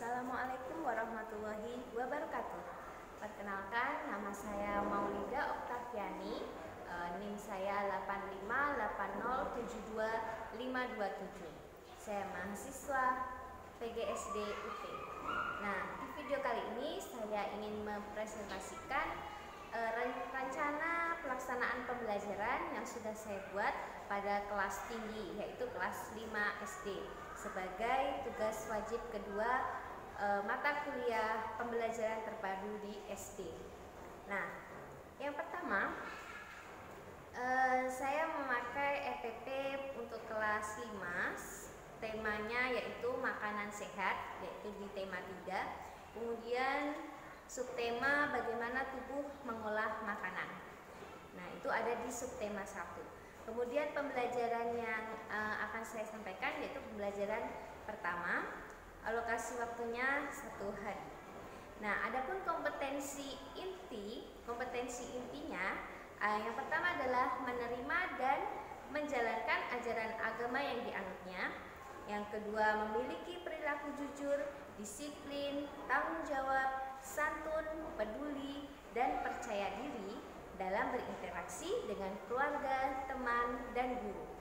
Assalamualaikum warahmatullahi wabarakatuh. Perkenalkan, nama saya Maulida Oktaviani, NIM saya 858072527. Saya mahasiswa PGSD UT. Nah, di video kali ini saya ingin mempresentasikan rencana pelaksanaan pembelajaran yang sudah saya buat pada kelas tinggi, yaitu kelas 5 SD, sebagai tugas wajib kedua mata kuliah pembelajaran terpadu di SD. Nah, yang pertama, saya memakai EPP untuk kelas 5, temanya yaitu makanan sehat, yaitu di tema 3. Kemudian subtema bagaimana tubuh mengolah makanan. Nah, itu ada di subtema 1. Kemudian pembelajaran yang akan saya sampaikan yaitu pembelajaran pertama, alokasi waktunya 1 hari. Nah, adapun kompetensi intinya yang pertama adalah menerima dan menjalankan ajaran agama yang dianutnya. Yang kedua, memiliki perilaku jujur, disiplin, tanggung jawab, santun, peduli, dan percaya diri dalam berinteraksi dengan keluarga, teman, dan guru.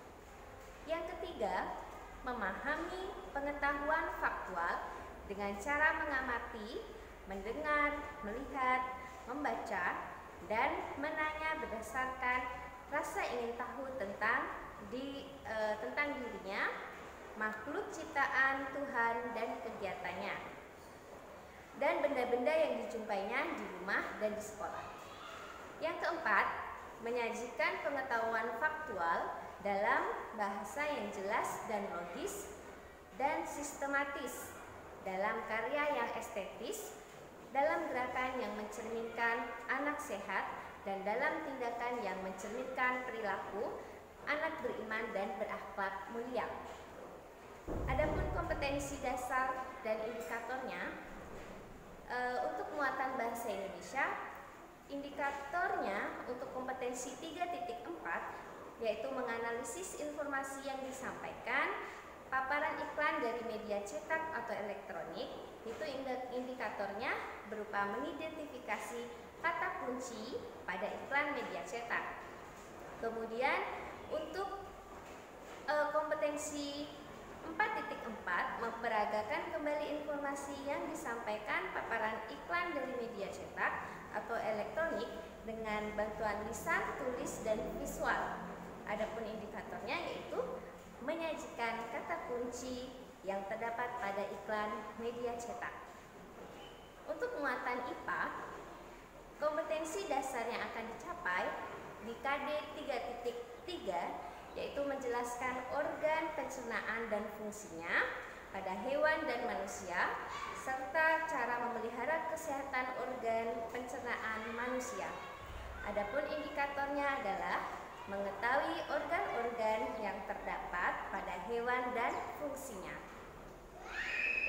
Yang ketiga, memahami pengetahuan faktual dengan cara mengamati, mendengar, melihat, membaca, dan menanya berdasarkan rasa ingin tahu tentang dirinya, makhluk ciptaan Tuhan dan kegiatannya, dan benda-benda yang dijumpainya di rumah dan di sekolah. Yang keempat, menyajikan pengetahuan faktual dalam bahasa yang jelas dan logis dan sistematis, dalam karya yang estetis, dalam gerakan yang mencerminkan anak sehat, dan dalam tindakan yang mencerminkan perilaku anak beriman dan berakhlak mulia. Adapun kompetensi dasar dan indikatornya, untuk muatan bahasa Indonesia, indikatornya untuk kompetensi 3.4 yaitu menganalisis informasi yang disampaikan, paparan iklan dari media cetak atau elektronik. Itu indikatornya berupa mengidentifikasi kata kunci pada iklan media cetak. Kemudian untuk kompetensi 4.4 memperagakan kembali informasi yang disampaikan paparan iklan dari media cetak atau elektronik dengan bantuan lisan, tulis, dan visual. Adapun indikatornya yaitu menyajikan kata kunci yang terdapat pada iklan media cetak. Untuk muatan IPA, kompetensi dasar yang akan dicapai di KD 3.3 yaitu menjelaskan organ pencernaan dan fungsinya pada hewan dan manusia, serta cara memelihara kesehatan organ pencernaan manusia. Adapun indikatornya adalah mengetahui organ-organ yang terdapat pada hewan dan fungsinya.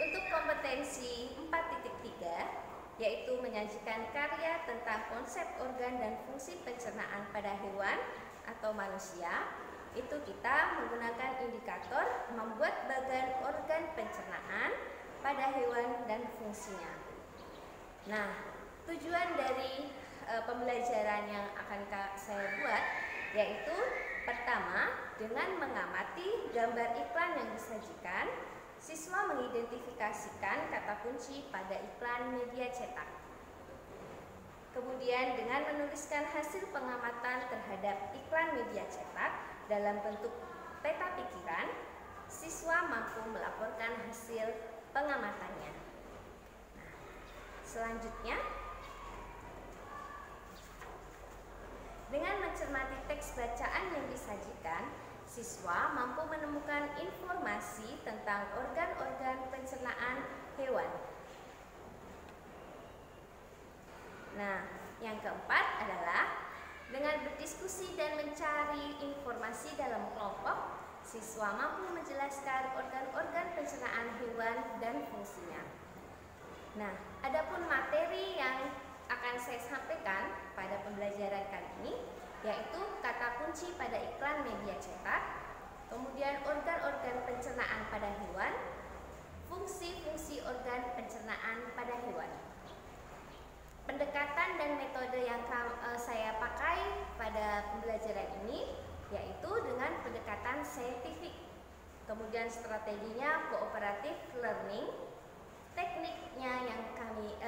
Untuk kompetensi 4.3 yaitu menyajikan karya tentang konsep organ dan fungsi pencernaan pada hewan atau manusia, itu kita menggunakan indikator membuat bagan organ pencernaan pada hewan dan fungsinya. Nah, tujuan dari pembelajaran yang akan saya buat yaitu pertama, dengan mengamati gambar iklan yang disajikan, siswa mengidentifikasikan kata kunci pada iklan media cetak. Kemudian dengan menuliskan hasil pengamatan terhadap iklan media cetak dalam bentuk peta pikiran, siswa mampu melaporkan hasil pengamatannya. Nah, selanjutnya, dengan mencermati teks bacaan yang disajikan, siswa mampu menemukan informasi tentang organ-organ pencernaan hewan. Nah, yang keempat adalah dengan berdiskusi dan mencari informasi dalam kelompok, siswa mampu menjelaskan organ-organ pencernaan hewan dan fungsinya. Nah, adapun materi yang akan saya sampaikan pada pembelajaran kali ini yaitu kata kunci pada iklan media cetak, kemudian organ-organ pencernaan pada hewan, fungsi-fungsi organ pencernaan metodenya cooperative learning. Tekniknya yang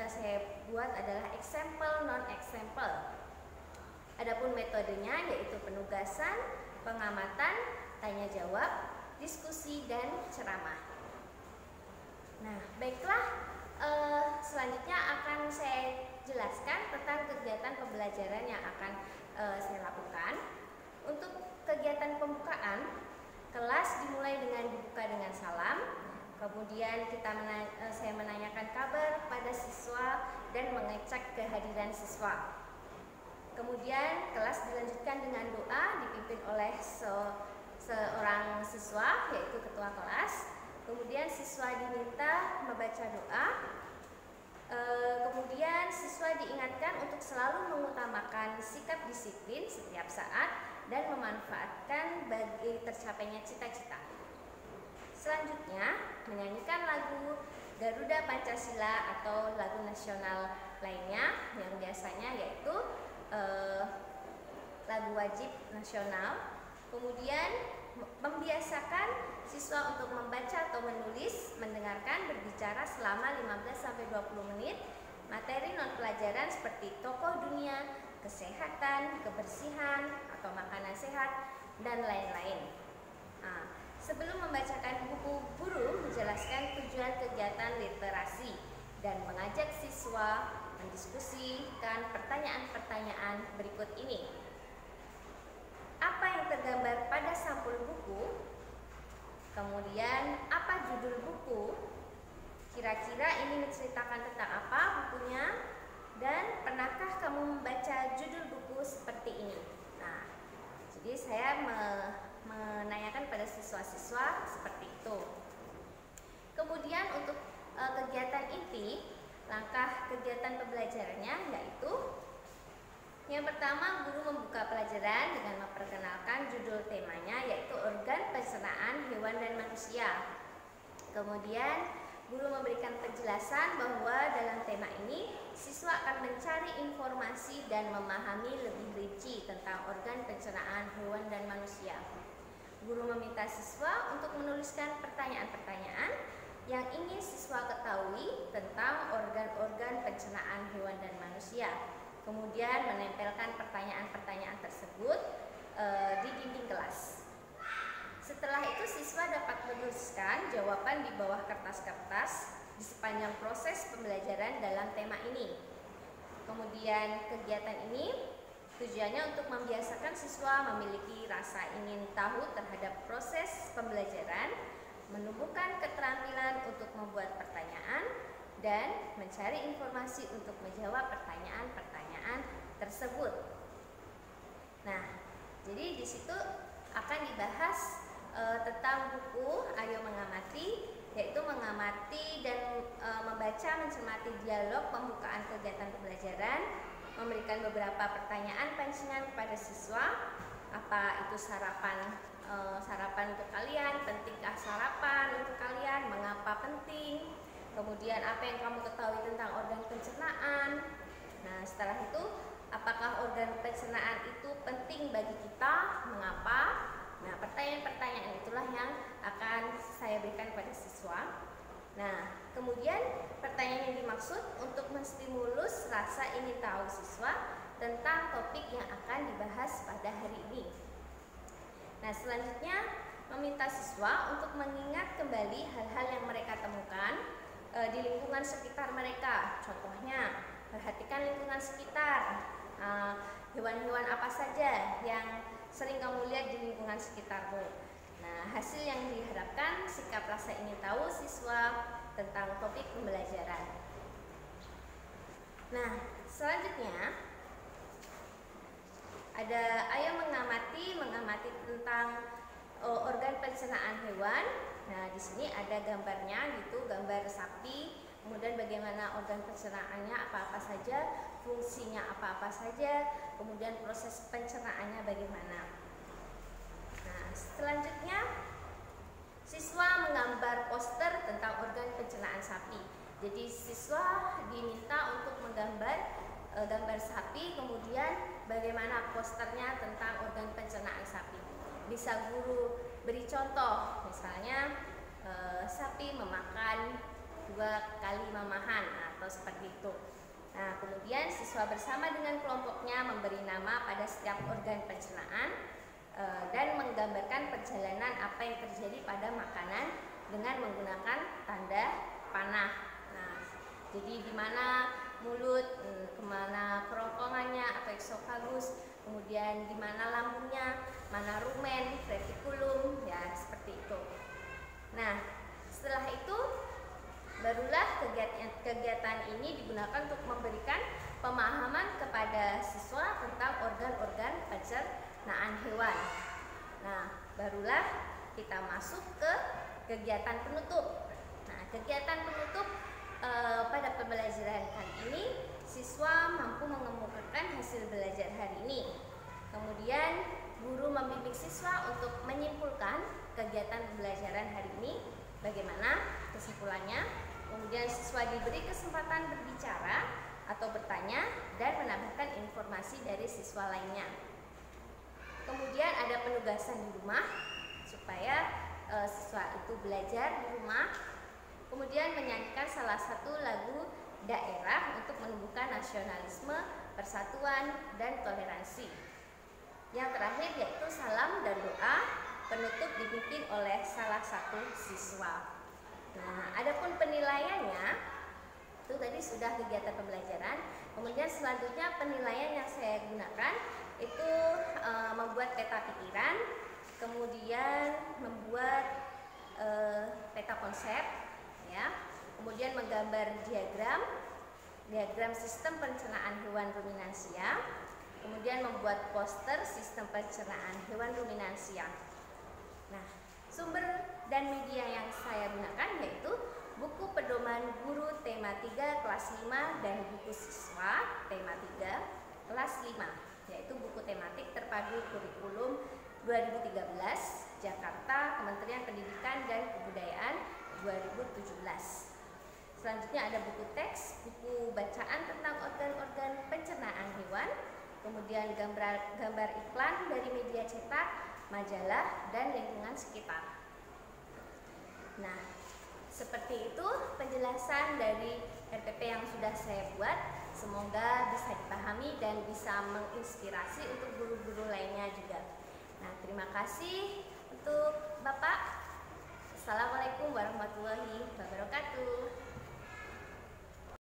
saya buat adalah example non example. Adapun metodenya yaitu penugasan, pengamatan, tanya jawab, diskusi, dan ceramah. Nah, baiklah, selanjutnya akan saya jelaskan tentang kegiatan pembelajaran yang akan saya lakukan. Untuk kegiatan pembukaan, kelas dimulai dengan dibuka dengan salam. Kemudian saya menanyakan kabar pada siswa dan mengecek kehadiran siswa. Kemudian kelas dilanjutkan dengan doa dipimpin oleh seorang siswa, yaitu ketua kelas. Kemudian siswa diminta membaca doa. Kemudian siswa diingatkan untuk selalu mengutamakan sikap disiplin setiap saat dan memanfaatkan bagi tercapainya cita-cita. Selanjutnya, menyanyikan lagu Garuda Pancasila atau lagu nasional lainnya yang biasanya yaitu lagu wajib nasional. Kemudian membiasakan siswa untuk membaca atau menulis, mendengarkan, berbicara selama 15-20 menit materi non pelajaran seperti tokoh dunia, kesehatan, kebersihan atau makanan sehat, dan lain-lain. Sebelum membacakan buku, guru menjelaskan tujuan kegiatan literasi dan mengajak siswa mendiskusikan pertanyaan-pertanyaan berikut ini. Apa yang tergambar pada sampul buku? Kemudian, apa judul buku? Kira-kira ini menceritakan tentang apa bukunya? Dan pernahkah kamu membaca judul buku seperti ini? Nah, jadi saya menanyakan pada siswa-siswa seperti itu. Kemudian untuk kegiatan inti, langkah kegiatan pembelajarannya yaitu yang pertama, guru membuka pelajaran dengan memperkenalkan judul temanya yaitu organ pencernaan hewan dan manusia. Kemudian guru memberikan penjelasan bahwa dalam tema ini siswa akan mencari informasi dan memahami lebih rinci tentang organ pencernaan hewan dan manusia. Guru meminta siswa untuk menuliskan pertanyaan-pertanyaan yang ingin siswa ketahui tentang organ-organ pencernaan hewan dan manusia. Kemudian menempelkan pertanyaan-pertanyaan tersebut di dinding kelas. Setelah itu siswa dapat menuliskan jawaban di bawah kertas-kertas di sepanjang proses pembelajaran dalam tema ini. Kemudian kegiatan ini tujuannya untuk membiasakan siswa memiliki rasa ingin tahu terhadap proses pembelajaran, menumbuhkan keterampilan untuk membuat pertanyaan, dan mencari informasi untuk menjawab pertanyaan-pertanyaan tersebut. Nah, jadi di situ akan dibahas tentang buku Ayo Mengamati, yaitu mengamati dan membaca mencermati dialog pembukaan kegiatan pembelajaran, memberikan beberapa pertanyaan pancingan kepada siswa. Apa itu sarapan untuk kalian? Pentingkah sarapan untuk kalian? Mengapa penting? Kemudian apa yang kamu ketahui tentang organ pencernaan? Nah, setelah itu apakah organ pencernaan itu penting bagi kita? Mengapa? Nah, pertanyaan-pertanyaan itulah yang akan saya berikan pada siswa. Nah, kemudian pertanyaan yang dimaksud untuk menstimulus rasa ingin tahu siswa tentang topik yang akan dibahas pada hari ini. Nah, selanjutnya meminta siswa untuk mengingat kembali hal-hal yang mereka temukan di lingkungan sekitar mereka. Contohnya, perhatikan lingkungan sekitar. Hewan-hewan apa saja yang sering kamu lihat di lingkungan sekitarmu. Nah, hasil yang diharapkan sikap rasa ingin tahu siswa tentang topik pembelajaran. Nah, selanjutnya ada ayo mengamati tentang organ pencernaan hewan. Nah, di sini ada gambarnya gitu, gambar sapi, kemudian bagaimana organ pencernaannya apa-apa saja, fungsinya apa-apa saja, kemudian proses pencernaannya bagaimana. Nah, selanjutnya siswa menggambar poster tentang organ pencernaan sapi. Jadi siswa diminta untuk menggambar gambar sapi, kemudian bagaimana posternya tentang organ pencernaan sapi. Bisa guru beri contoh, misalnya sapi memakan 2 kali mamahan atau seperti itu. Nah, kemudian siswa bersama dengan kelompoknya memberi nama pada setiap organ pencernaan dan menggambarkan perjalanan apa yang terjadi pada makanan dengan menggunakan tanda panah. Nah, jadi di mana mulut, kemana kerongkongannya atau eksofagus, kemudian di mana lambungnya, mana rumen, retikulum, ya seperti itu. Nah, setelah itu barulah kegiatan ini digunakan untuk memberikan pemahaman kepada siswa tentang organ-organ pencernaan hewan. Nah, barulah kita masuk ke kegiatan penutup. Nah, kegiatan penutup pada pembelajaran kali ini, siswa mampu mengemukakan hasil belajar hari ini. Kemudian, guru membimbing siswa untuk menyimpulkan kegiatan pembelajaran hari ini, bagaimana kesimpulannya. Kemudian siswa diberi kesempatan berbicara atau bertanya dan menambahkan informasi dari siswa lainnya. Kemudian ada penugasan di rumah supaya siswa itu belajar di rumah. Kemudian menyanyikan salah satu lagu daerah untuk menumbuhkan nasionalisme, persatuan, dan toleransi. Yang terakhir yaitu salam dan doa penutup dipimpin oleh salah satu siswa. Nah, adapun penilaiannya itu tadi sudah kegiatan pembelajaran. Kemudian selanjutnya penilaian yang saya gunakan itu membuat peta pikiran, kemudian membuat peta konsep, ya, kemudian menggambar diagram sistem pencernaan hewan ruminansia, kemudian membuat poster sistem pencernaan hewan ruminansia. Nah, sumber dan media yang saya gunakan yaitu buku pedoman guru tema 3 kelas 5 dan buku siswa tema 3 kelas 5, yaitu buku tematik terpadu kurikulum 2013 Jakarta Kementerian Pendidikan dan Kebudayaan 2017. Selanjutnya ada buku teks, buku bacaan tentang organ-organ pencernaan hewan, kemudian gambar iklan dari media cetak, majalah, dan lingkungan sekitar. Nah, seperti itu penjelasan dari RPP yang sudah saya buat. Semoga bisa dipahami dan bisa menginspirasi untuk guru-guru lainnya juga. Nah, terima kasih untuk Bapak. Assalamualaikum warahmatullahi